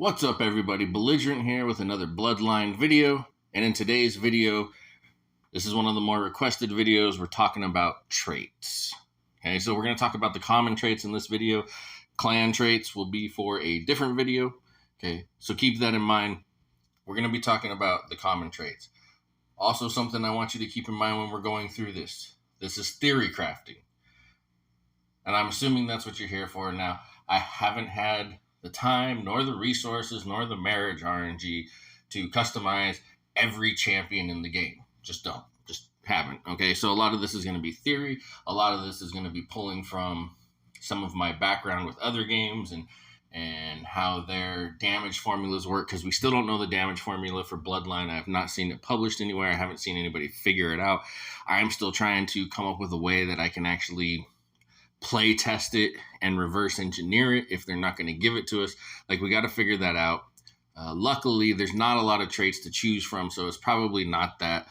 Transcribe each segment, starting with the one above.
What's up, everybody? Belligerent here with another Bloodline video. And in today's video, this is one of the more requested videos. We're talking about traits. Okay, so we're going to talk about the common traits in this video. Clan traits will be for a different video. Okay, so keep that in mind. We're going to be talking about the common traits. Also, something I want you to keep in mind when we're going through this. This is theory crafting. And I'm assuming that's what you're here for. Now, I haven't had the time, nor the resources, nor the marriage RNG to customize every champion in the game. Just haven't. Okay, so a lot of this is going to be theory. A lot of this is going to be pulling from some of my background with other games and how their damage formulas work, because we still don't know the damage formula for Bloodline. I have not seen it published anywhere. I haven't seen anybody figure it out. I am still trying to come up with a way that I can actually play test it and reverse engineer it if they're not going to give it to us. Like, we got to figure that out. Luckily, there's not a lot of traits to choose from, so it's probably not that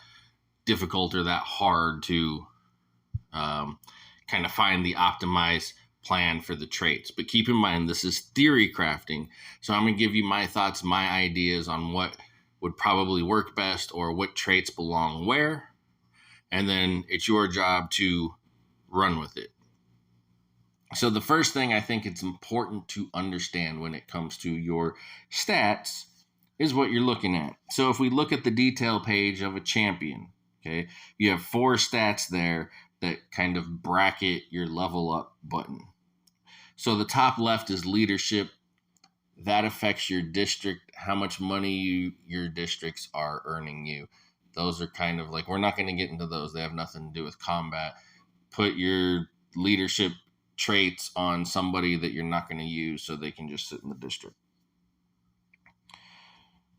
difficult or that hard to kind of find the optimized plan for the traits. But keep in mind, this is theory crafting, so I'm going to give you my thoughts, my ideas on what would probably work best or what traits belong where, and then it's your job to run with it. So the first thing I think it's important to understand when it comes to your stats is what you're looking at. So if we look at the detail page of a champion, okay, you have 4 stats there that kind of bracket your level up button. So the top left is leadership. That affects your district, how much money your districts are earning you. Those are kind of like, we're not going to get into those. They have nothing to do with combat. Put your leadership traits on somebody that you're not going to use so they can just sit in the district.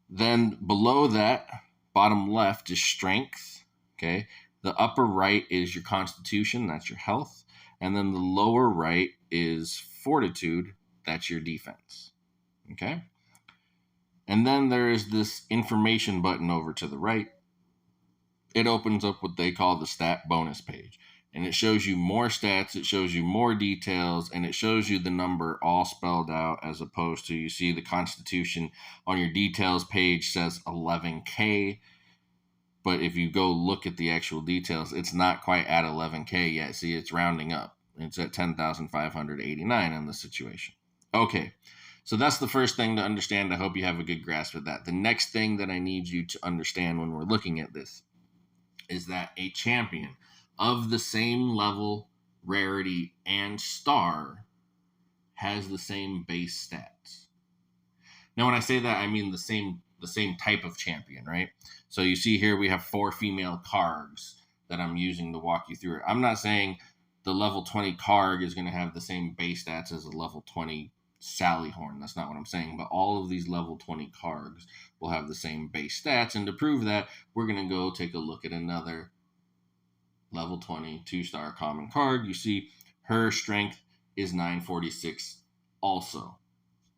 Then below that, bottom left is strength. Okay. The upper right is your constitution. That's your health. And then the lower right is fortitude. That's your defense. Okay. And then there is this information button over to the right. It opens up what they call the stat bonus page. And it shows you more stats, it shows you more details, and it shows you the number all spelled out, as opposed to, you see the constitution on your details page says 11K. But if you go look at the actual details, it's not quite at 11K yet. See, it's rounding up. It's at 10,589 in this situation. Okay, so that's the first thing to understand. I hope you have a good grasp of that. The next thing that I need you to understand when we're looking at this is that a champion of the same level, rarity, and star has the same base stats. Now, when I say that, I mean the same type of champion, right? So you see here we have 4 female Kargs that I'm using to walk you through it. I'm not saying the level 20 Karg is going to have the same base stats as a level 20 Sallyhorn. That's not what I'm saying. But all of these level 20 Kargs will have the same base stats. And to prove that, we're going to go take a look at another level 20 2-star common card. You see her strength is 946 also.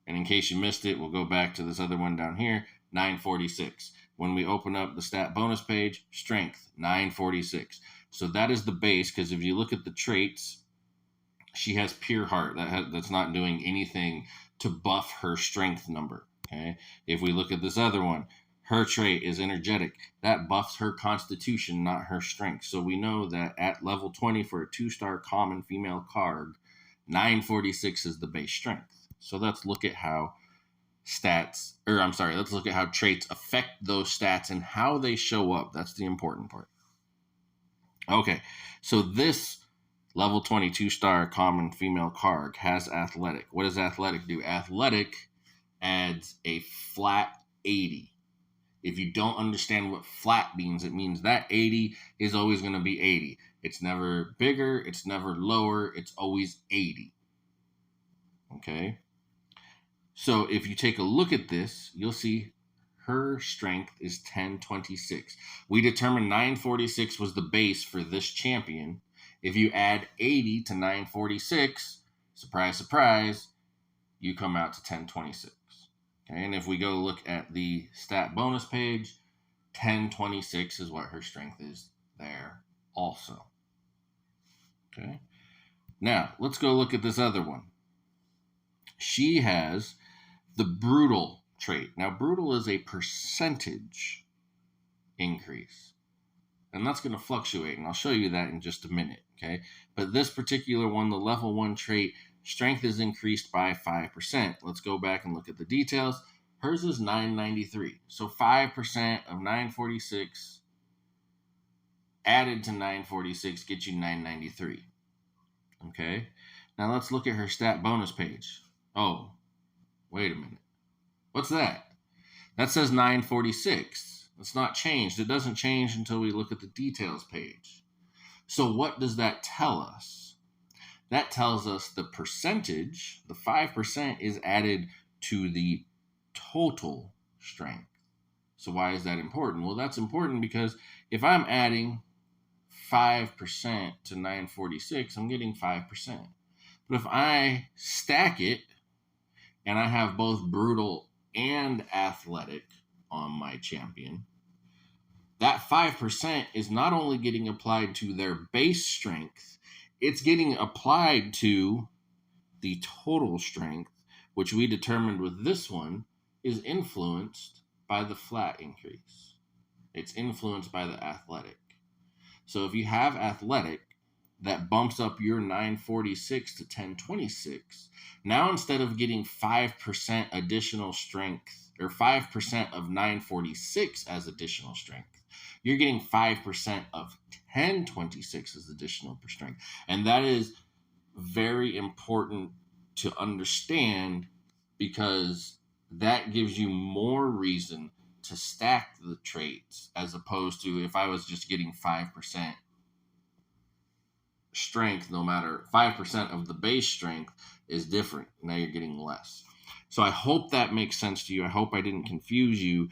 And in case you missed it, we'll go back to this other one down here, 946. When we open up the stat bonus page, strength 946. So that is the base, because if you look at the traits, she has pure heart. That's not doing anything to buff her strength number. Okay. If we look at this other one, her trait is energetic. That buffs her constitution, not her strength. So we know that at level 20 for a 2-star common female Karg, 946 is the base strength. So let's look at how let's look at how traits affect those stats and how they show up. That's the important part. Okay, so this level 20 2-star common female Karg has athletic. What does athletic do? Athletic adds a flat 80. If you don't understand what flat means, it means that 80 is always going to be 80. It's never bigger. It's never lower. It's always 80. Okay. So if you take a look at this, you'll see her strength is 1026. We determined 946 was the base for this champion. If you add 80 to 946, surprise, surprise, you come out to 1026. Okay, and if we go look at the stat bonus page, 1026 is what her strength is there also. Okay. Now, let's go look at this other one. She has the brutal trait. Now, brutal is a percentage increase, and that's going to fluctuate, and I'll show you that in just a minute, okay? But this particular one, the level 1 trait, strength is increased by 5%. Let's go back and look at the details. Hers is 993. So 5% of 946 added to 946 gets you 993. Okay? Now let's look at her stat bonus page. Oh, wait a minute. What's that? That says 946. It's not changed. It doesn't change until we look at the details page. So what does that tell us? That tells us the percentage, the 5%, is added to the total strength. So why is that important? Well, that's important because if I'm adding 5% to 946, I'm getting 5%. But if I stack it and I have both brutal and athletic on my champion, that 5% is not only getting applied to their base strength, it's getting applied to the total strength, which we determined with this one is influenced by the flat increase. It's influenced by the athletic. So if you have athletic, that bumps up your 946 to 1026. Now instead of getting 5% additional strength, or 5% of 946 as additional strength, you're getting 5% of 1026 as additional strength. And that is very important to understand because that gives you more reason to stack the traits as opposed to if I was just getting 5% strength, no matter 5% of the base strength is different. Now you're getting less. So I hope that makes sense to you. I hope I didn't confuse you.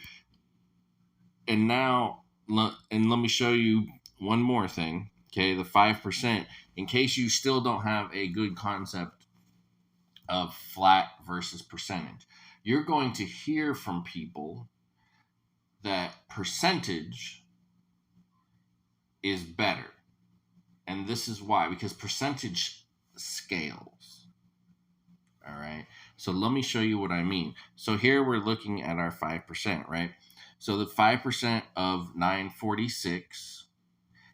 And now, and let me show you one more thing. Okay, the 5%, in case you still don't have a good concept of flat versus percentage. You're going to hear from people that percentage is better. And this is why, because percentage scales. All right. So let me show you what I mean. So here we're looking at our 5%, right? So the 5% of 946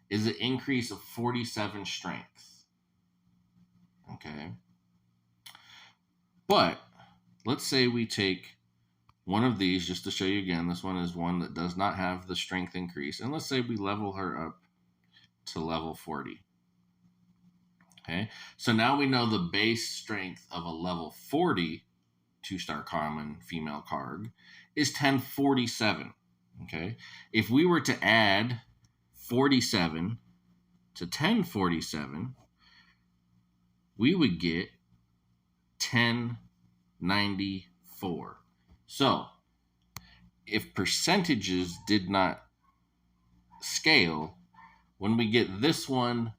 is an increase of 47 strength. Okay. But let's say we take one of these, just to show you again, this one is one that does not have the strength increase. And let's say we level her up to level 40. Okay, so now we know the base strength of a level 40 2-star common female Karg is 1047. Okay, if we were to add 47 to 1047, we would get 1094. So if percentages did not scale, when we get this one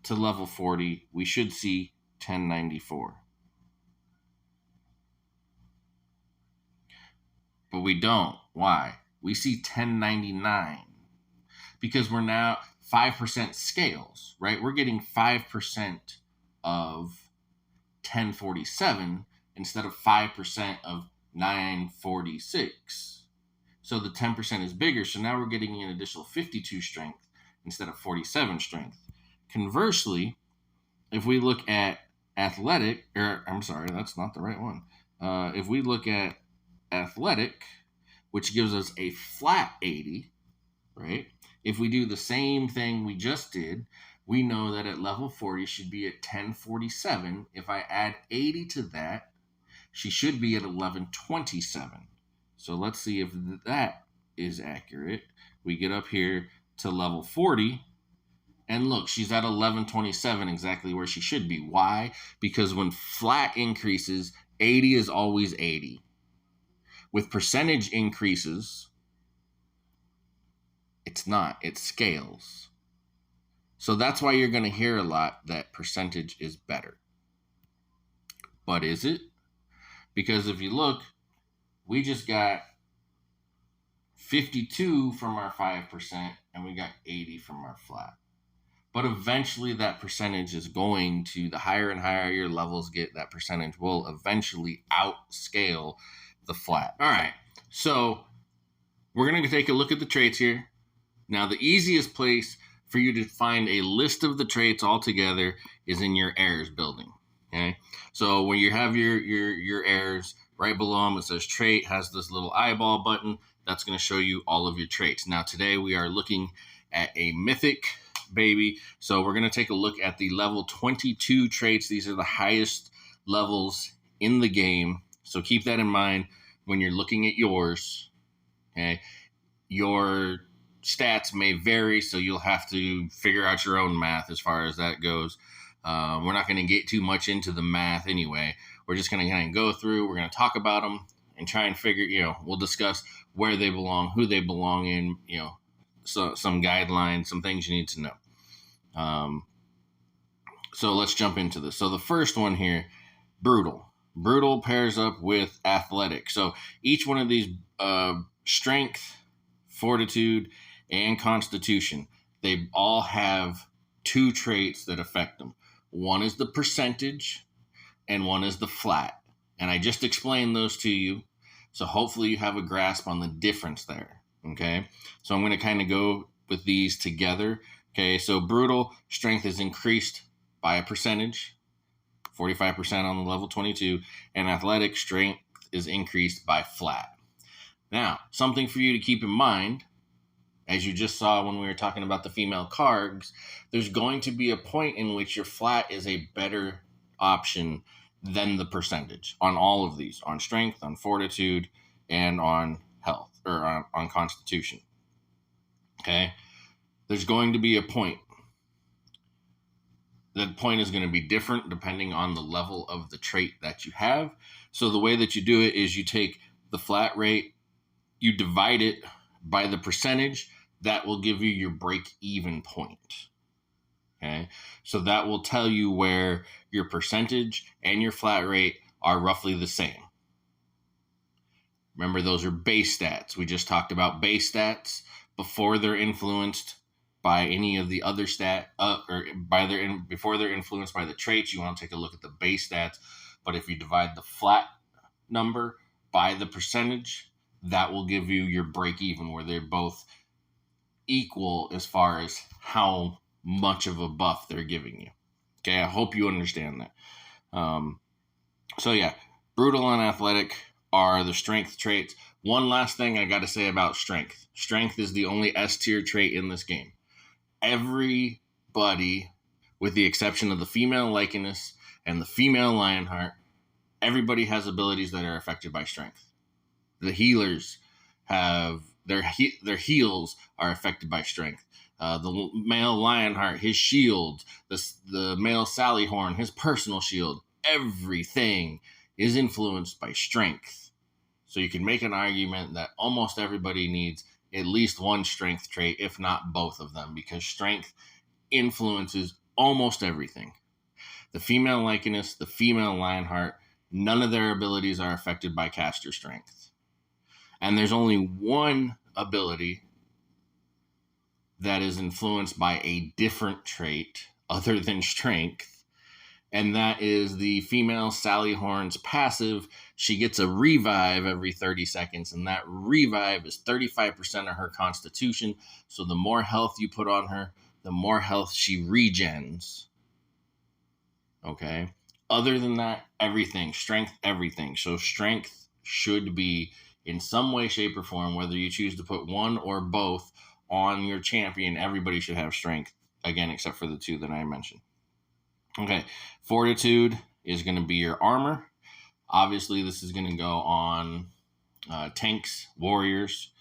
to level 40, we should see 1094. But we don't. Why? We see 1099 because we're now 5% scales, right? We're getting 5% of 1047 instead of 5% of 946. So the 10% is bigger. So now we're getting an additional 52 strength instead of 47 strength. Conversely, if we look at athletic, I'm sorry, that's not the right one. If we look at athletic, which gives us a flat 80, right? If we do the same thing we just did, we know that at level 40 should be at 1047. If I add 80 to that, she should be at 1127. So let's see if that is accurate. We get up here to level 40. And look, she's at 1127, exactly where she should be. Why? Because when flat increases, 80 is always 80. With percentage increases, it's not. It scales. So that's why you're going to hear a lot that percentage is better. But is it? Because if you look, we just got 52 from our 5% and we got 80 from our flat. But eventually that percentage is going to, the higher and higher your levels get, that percentage will eventually outscale the flat. All right, so we're going to take a look at the traits here. Now, the easiest place for you to find a list of the traits all together is in your errors building. Okay, so when you have your errors, right below them it says trait, has this little eyeball button that's going to show you all of your traits. Now, today we are looking at a mythic baby, so we're going to take a look at the level 22 traits. These are the highest levels in the game, so keep that in mind when you're looking at yours. Okay, your stats may vary, so you'll have to figure out your own math as far as that goes. We're not going to get too much into the math anyway. We're just going to kind of go through, we're going to talk about them and try and figure, we'll discuss where they belong, who they belong in, so some guidelines, some things you need to know. So let's jump into this. So the first one here, brutal. Brutal pairs up with athletic. So each one of these strength, fortitude, and constitution, they all have two traits that affect them. One is the percentage and one is the flat. And I just explained those to you. So hopefully you have a grasp on the difference there. Okay. So I'm going to kind of go with these together. Okay. So brutal strength is increased by a percentage, 45% on the level 22, and athletic strength is increased by flat. Now, something for you to keep in mind, as you just saw when we were talking about the female cargs, there's going to be a point in which your flat is a better option than the percentage on all of these, on strength, on fortitude, and on health, or on constitution. Okay? There's going to be a point. That point is going to be different depending on the level of the trait that you have. So the way that you do it is you take the flat rate, you divide it by the percentage. That will give you your break-even point. Okay, so that will tell you where your percentage and your flat rate are roughly the same. Remember, those are base stats. We just talked about base stats before they're influenced by any of the other before they're influenced by the traits. You want to take a look at the base stats. But if you divide the flat number by the percentage, that will give you your break even, where they're both equal as far as how much of a buff they're giving you. Okay, I hope you understand that. So yeah, brutal and athletic are the strength traits. One last thing I got to say about strength. Strength is the only S tier trait in this game. Everybody, with the exception of the female Lycanus and the female Lionheart, everybody has abilities that are affected by strength. The healers have their heals are affected by strength. The male Lionheart, his shield, the male Sallyhorn, his personal shield, everything is influenced by strength. So you can make an argument that almost everybody needs at least one strength trait, if not both of them, because strength influences almost everything. The female Lycanus, the female Lionheart, none of their abilities are affected by caster strength. And there's only one ability that is influenced by a different trait other than strength, and that is the female Sallyhorn's passive. She gets a revive every 30 seconds, and that revive is 35% of her constitution. So the more health you put on her, the more health she regens. Okay? Other than that, everything. Strength, everything. So strength should be, in some way, shape, or form, whether you choose to put one or both on your champion, everybody should have strength. Again, except for the two that I mentioned. Okay, fortitude is going to be your armor. Obviously, this is going to go on tanks, warriors.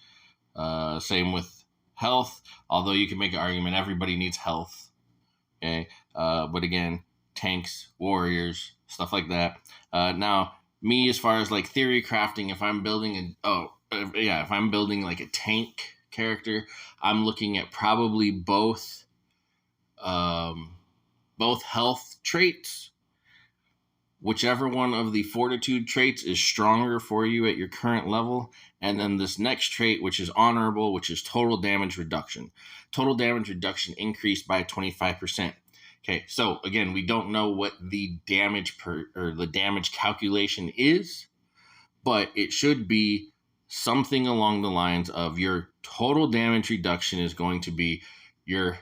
Same with health, although you can make an argument everybody needs health. Okay, but again, tanks, warriors, stuff like that. Now, me, as far as like theory crafting, if I'm building if I'm building like a tank character, I'm looking at probably both health traits. Whichever one of the fortitude traits is stronger for you at your current level, And then this next trait, which is honorable, which is total damage reduction. Total damage reduction increased by 25%. Okay, so again, we don't know what the damage or the damage calculation is, but it should be something along the lines of your total damage reduction is going to be your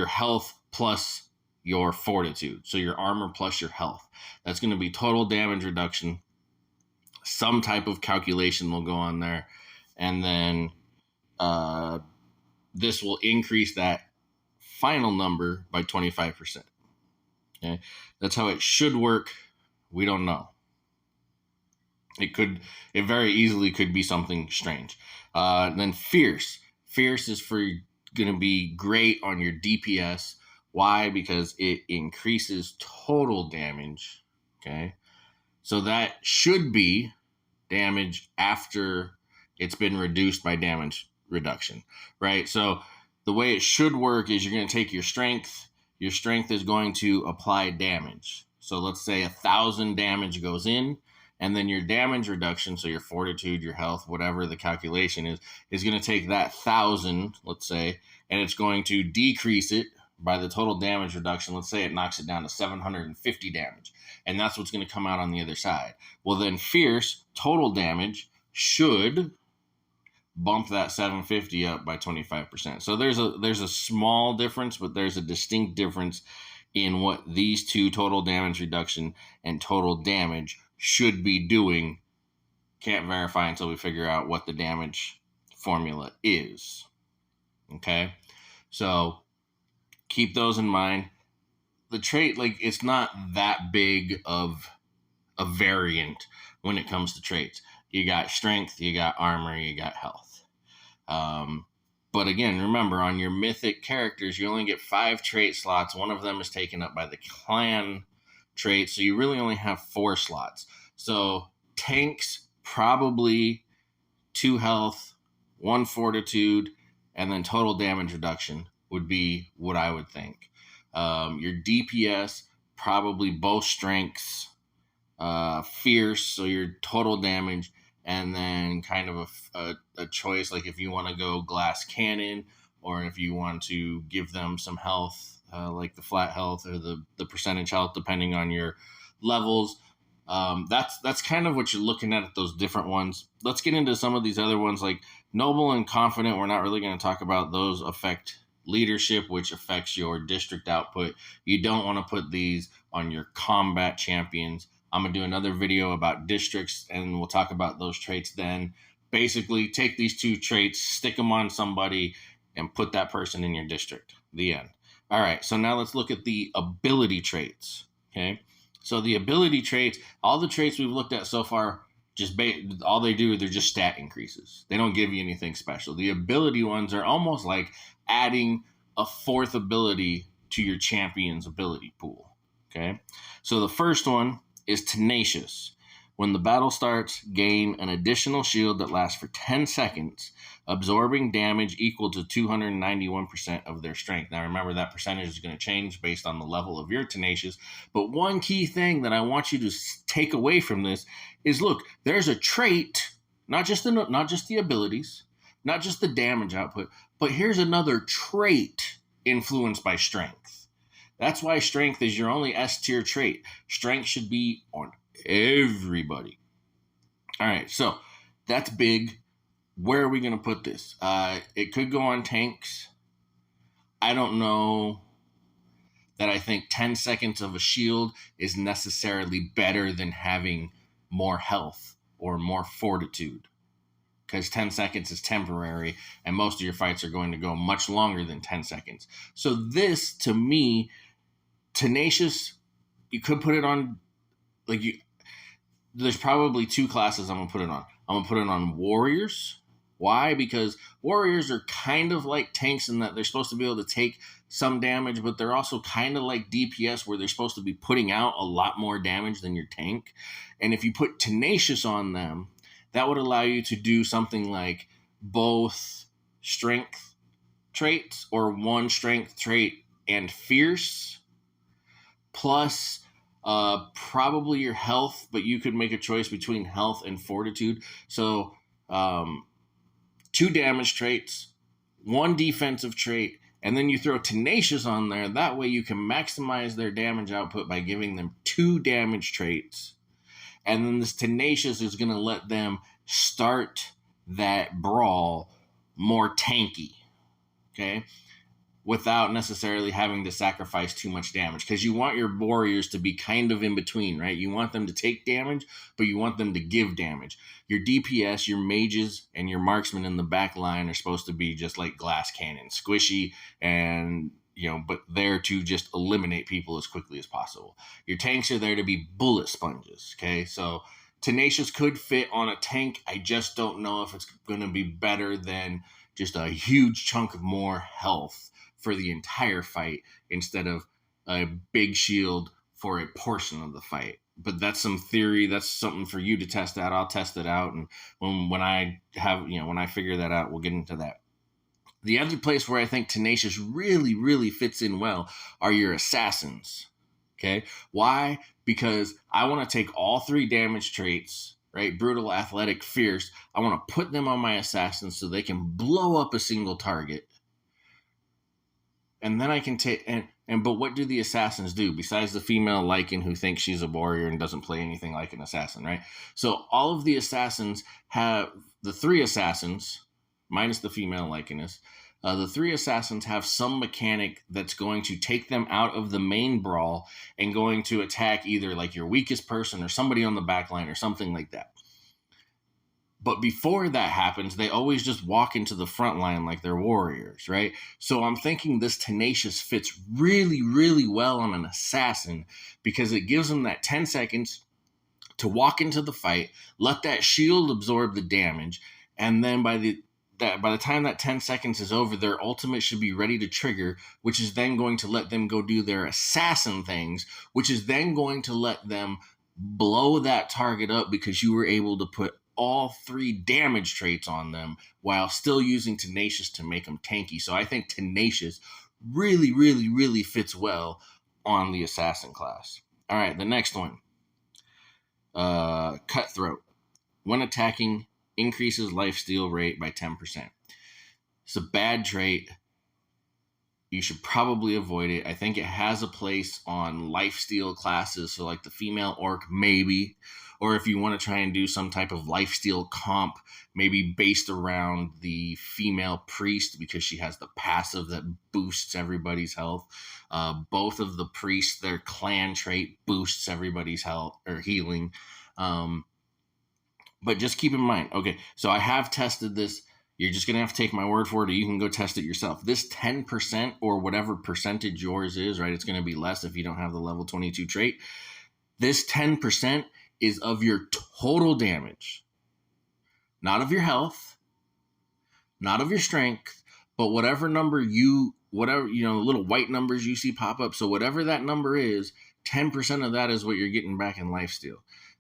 health plus your fortitude. So your armor plus your health. That's going to be total damage reduction. Some type of calculation will go on there. And then this will increase that final number by 25%. Okay? That's how it should work. We don't know. It very easily could be something strange. Then fierce. Fierce is going to be great on your DPS. Why? Because it increases total damage. Okay. So that should be damage after it's been reduced by damage reduction, right? So the way it should work is you're going to take your strength. Your strength is going to apply damage. So let's say 1,000 damage goes in, and then your damage reduction, so your fortitude, your health, whatever the calculation is going to take that 1,000, let's say, and it's going to decrease it by the total damage reduction. Let's say it knocks it down to 750 damage, and that's what's going to come out on the other side. Well, then fierce total damage should bump that 750 up by 25%. So there's a small difference, but there's a distinct difference in what these two, total damage reduction and total damage, should be doing. Can't verify until we figure out what the damage formula is. Okay, so keep those in mind. The trait, it's not that big of a variant when it comes to traits. You got strength, you got armor, you got health. But again, remember, on your mythic characters, you only get 5 trait slots. One of them is taken up by the clan trait, so you really only have 4 slots. So tanks, probably 2 health, 1 fortitude, and then total damage reduction would be what I would think. Your DPS, probably both strengths, fierce, so your total damage, and then kind of a choice, like if you want to go glass cannon, or if you want to give them some health, like the flat health or the percentage health, depending on your levels. That's kind of what you're looking at those different ones. Let's get into some of these other ones, like noble and confident. We're not really going to talk about those. Affect leadership, which affects your district output. You don't want to put these on your combat champions. I'm going to do another video about districts, and we'll talk about those traits then. Basically, take these 2 traits, stick them on somebody, and put that person in your district. The end. All right, so now let's look at the ability traits, okay? So the ability traits, all the traits we've looked at so far, all they do, they're just stat increases. They don't give you anything special. The ability ones are almost like adding a 4th ability to your champion's ability pool, okay? So the first one is Tenacious. When the battle starts, gain an additional shield that lasts for 10 seconds, absorbing damage equal to 291% of their strength. Now remember, that percentage is going to change based on the level of your Tenacious. But one key thing that I want you to take away from this is, look, there's a trait, not just the abilities, not just the damage output, but here's another trait influenced by strength. That's why strength is your only S tier trait. Strength should be on everybody. All right, so that's big. Where are we going to put this? It could go on tanks. I don't know that I think 10 seconds of a shield is necessarily better than having more health or more fortitude, because 10 seconds is temporary, and most of your fights are going to go much longer than 10 seconds. So this, to me, Tenacious, you could put it on, there's probably 2 classes I'm going to put it on. I'm going to put it on warriors. Why? Because warriors are kind of like tanks in that they're supposed to be able to take some damage, but they're also kind of like DPS, where they're supposed to be putting out a lot more damage than your tank. And if you put Tenacious on them, that would allow you to do something like both strength traits, or 1 strength trait and fierce, plus probably your health, but you could make a choice between health and fortitude. So 2 damage traits, 1 defensive trait, and then you throw Tenacious on there. That way you can maximize their damage output by giving them 2 damage traits. And then this Tenacious is going to let them start that brawl more tanky, okay? Without necessarily having to sacrifice too much damage, because you want your warriors to be kind of in between, right? You want them to take damage, but you want them to give damage. Your DPS, your mages, and your marksmen in the back line are supposed to be just like glass cannons, squishy, and but there to just eliminate people as quickly as possible. Your tanks are there to be bullet sponges, okay? So Tenacious could fit on a tank. I just don't know if it's going to be better than just a huge chunk of more health for the entire fight instead of a big shield for a portion of the fight. But that's some theory. That's something for you to test out. I'll test it out, and when I figure that out, we'll get into that. The other place where I think Tenacious really, really fits in well are your assassins. Okay, why? Because I want to take all 3 damage traits, right? Brutal, athletic, fierce. I want to put them on my assassins so they can blow up a single target. And then I can take but what do the assassins do besides the female Lycan who thinks she's a warrior and doesn't play anything like an assassin, right? So all of the assassins have the 3 assassins minus the female Lycanist. The 3 assassins have some mechanic that's going to take them out of the main brawl and going to attack either like your weakest person or somebody on the back line or something like that. But before that happens, they always just walk into the front line like they're warriors, right? So I'm thinking this Tenacious fits really, really well on an assassin because it gives them that 10 seconds to walk into the fight, let that shield absorb the damage, and then by the time that 10 seconds is over, their ultimate should be ready to trigger, which is then going to let them go do their assassin things, which is then going to let them blow that target up because you were able to put all 3 damage traits on them while still using Tenacious to make them tanky. So I think Tenacious really, really, really fits well on the assassin class. All right, the next one. Cutthroat. When attacking, increases lifesteal rate by 10%. It's a bad trait. You should probably avoid it. I think it has a place on lifesteal classes, so like the female orc, maybe. Or if you want to try and do some type of lifesteal comp, maybe based around the female priest because she has the passive that boosts everybody's health. Both of the priests, their clan trait boosts everybody's health or healing. But just keep in mind, okay, so I have tested this. You're just going to have to take my word for it, or you can go test it yourself. This 10% or whatever percentage yours is, right? It's going to be less if you don't have the level 22 trait. This 10% is of your total damage, not of your health, not of your strength, but whatever number little white numbers you see pop up. So whatever that number is, 10% of that is what you're getting back in lifesteal.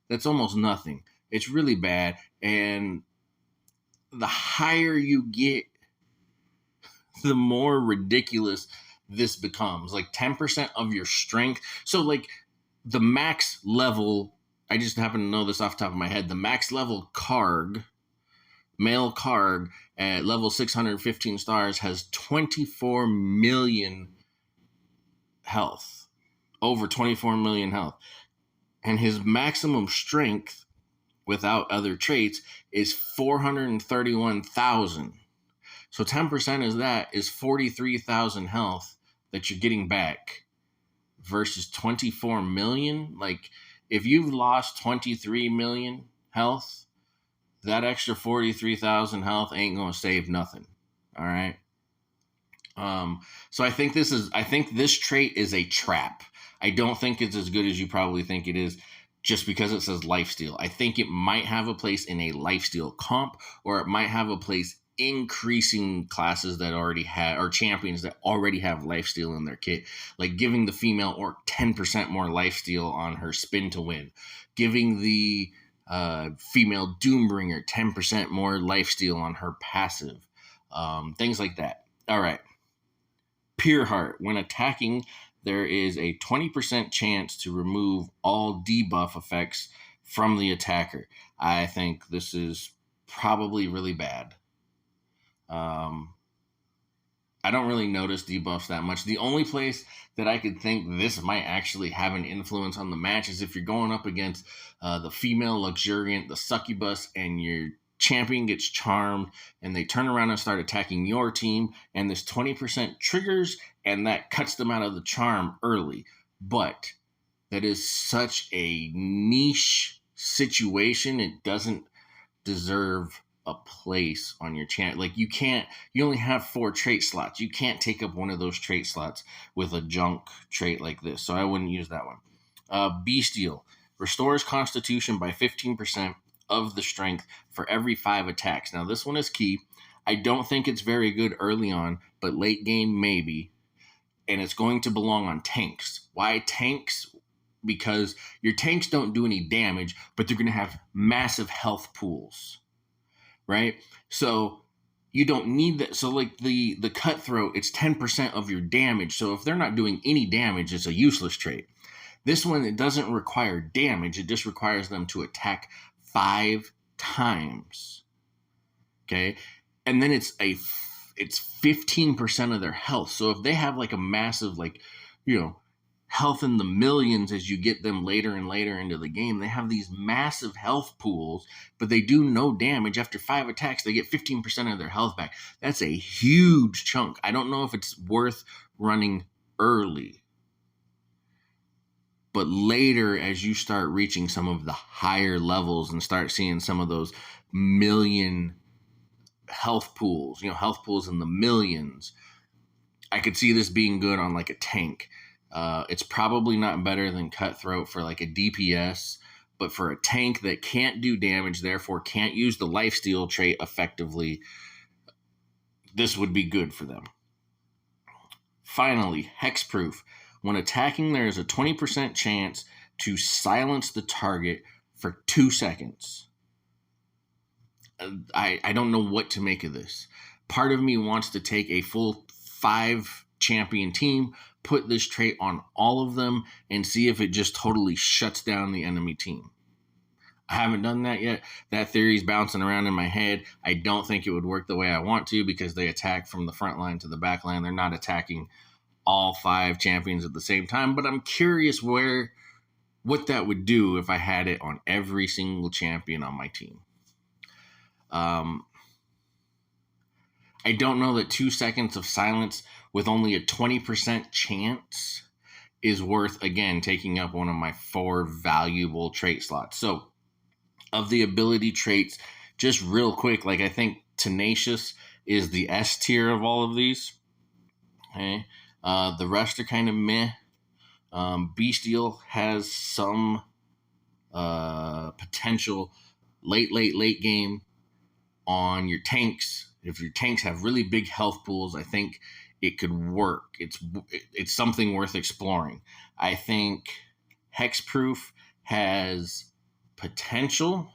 That's almost nothing. It's really bad. And the higher you get, the more ridiculous this becomes. Like 10% of your strength. So like the max level, I just happen to know this off the top of my head, the max level Karg, male Karg at level 615 stars has 24 million health. Over 24 million health. And his maximum strength without other traits is 431,000. So 10% of that is 43,000 health that you're getting back versus 24 million. Like if you've lost 23 million health, that extra 43,000 health ain't going to save nothing. All right. So I think this trait is a trap. I don't think it's as good as you probably think it is just because it says lifesteal. I think it might have a place in a lifesteal comp, or it might have a place increasing classes that already have, or champions that already have lifesteal in their kit, like giving the female orc 10% more lifesteal on her spin to win, giving the female Doombringer 10% more lifesteal on her passive, things like that. All right. Pure Heart. When attacking, there is a 20% chance to remove all debuff effects from the attacker. I think this is probably really bad. I don't really notice debuffs that much. The only place that I could think this might actually have an influence on the match is if you're going up against the female luxuriant, the succubus, and your champion gets charmed and they turn around and start attacking your team, and this 20% triggers and that cuts them out of the charm early. But that is such a niche situation, it doesn't deserve a place on your channel. Like you only have 4 trait slots. You can't take up one of those trait slots with a junk trait like this. So I wouldn't use that one. Bestial restores constitution by 15% of the strength for every 5 attacks. Now this one is key. I don't think it's very good early on, but late game maybe. And it's going to belong on tanks. Why tanks? Because your tanks don't do any damage, but they're going to have massive health pools. Right? So you don't need that. So like the cutthroat, it's 10% of your damage. So if they're not doing any damage, it's a useless trait. This one, it doesn't require damage. It just requires them to attack 5 times. Okay. And then it's 15% of their health. So if they have like a massive, health in the millions as you get them later and later into the game, they have these massive health pools, but they do no damage. After 5 attacks, they get 15% of their health back. That's a huge chunk. I don't know if it's worth running early. But later, as you start reaching some of the higher levels and start seeing some of those million health pools, health pools in the millions, I could see this being good on like a tank. It's probably not better than Cutthroat for like a DPS, but for a tank that can't do damage, therefore can't use the lifesteal trait effectively, this would be good for them. Finally, Hexproof. When attacking, there is a 20% chance to silence the target for 2 seconds. I don't know what to make of this. Part of me wants to take a full 5 champion team, put this trait on all of them, and see if it just totally shuts down the enemy team. I haven't done that yet. That theory's bouncing around in my head. I don't think it would work the way I want to because they attack from the front line to the back line. They're not attacking all 5 champions at the same time, but I'm curious what that would do if I had it on every single champion on my team. I don't know that 2 seconds of silence with only a 20% chance is worth, again, taking up one of my 4 valuable trait slots. So of the ability traits, just real quick, I think Tenacious is the S tier of all of these. Okay. The rest are kind of meh. Bestial has some potential late game on your tanks. If your tanks have really big health pools, I think it could work. It's something worth exploring. I think Hexproof has potential.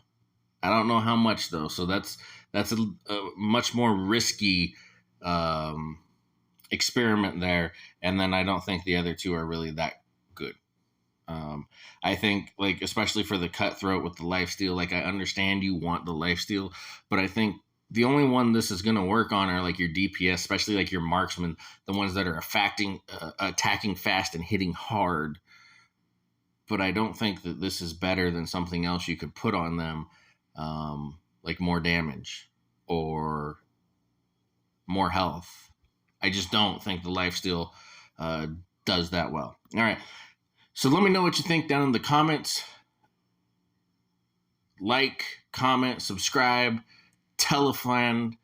I don't know how much though. So that's a much more risky experiment there. And then I don't think the other 2 are really that good. I think especially for the Cutthroat with the lifesteal, I understand you want the lifesteal, but I think the only one this is going to work on are your DPS, especially your marksmen, the ones that are attacking fast and hitting hard. But I don't think that this is better than something else you could put on them, like more damage or more health. I just don't think the lifesteal does that well. All right. So let me know what you think down in the comments. Like, comment, subscribe, tell a friend.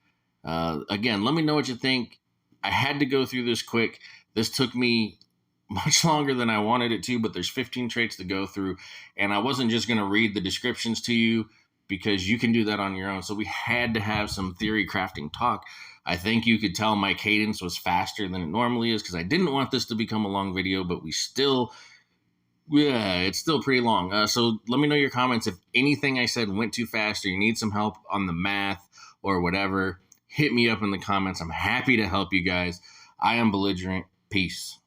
Again, let me know what you think. I had to go through this quick. This took me much longer than I wanted it to, but there's 15 traits to go through. And I wasn't just going to read the descriptions to you because you can do that on your own. So we had to have some theory crafting talk. I think you could tell my cadence was faster than it normally is because I didn't want this to become a long video, but it's still pretty long. So let me know your comments. If anything I said went too fast or you need some help on the math or whatever, hit me up in the comments. I'm happy to help you guys. I am Belligerent. Peace.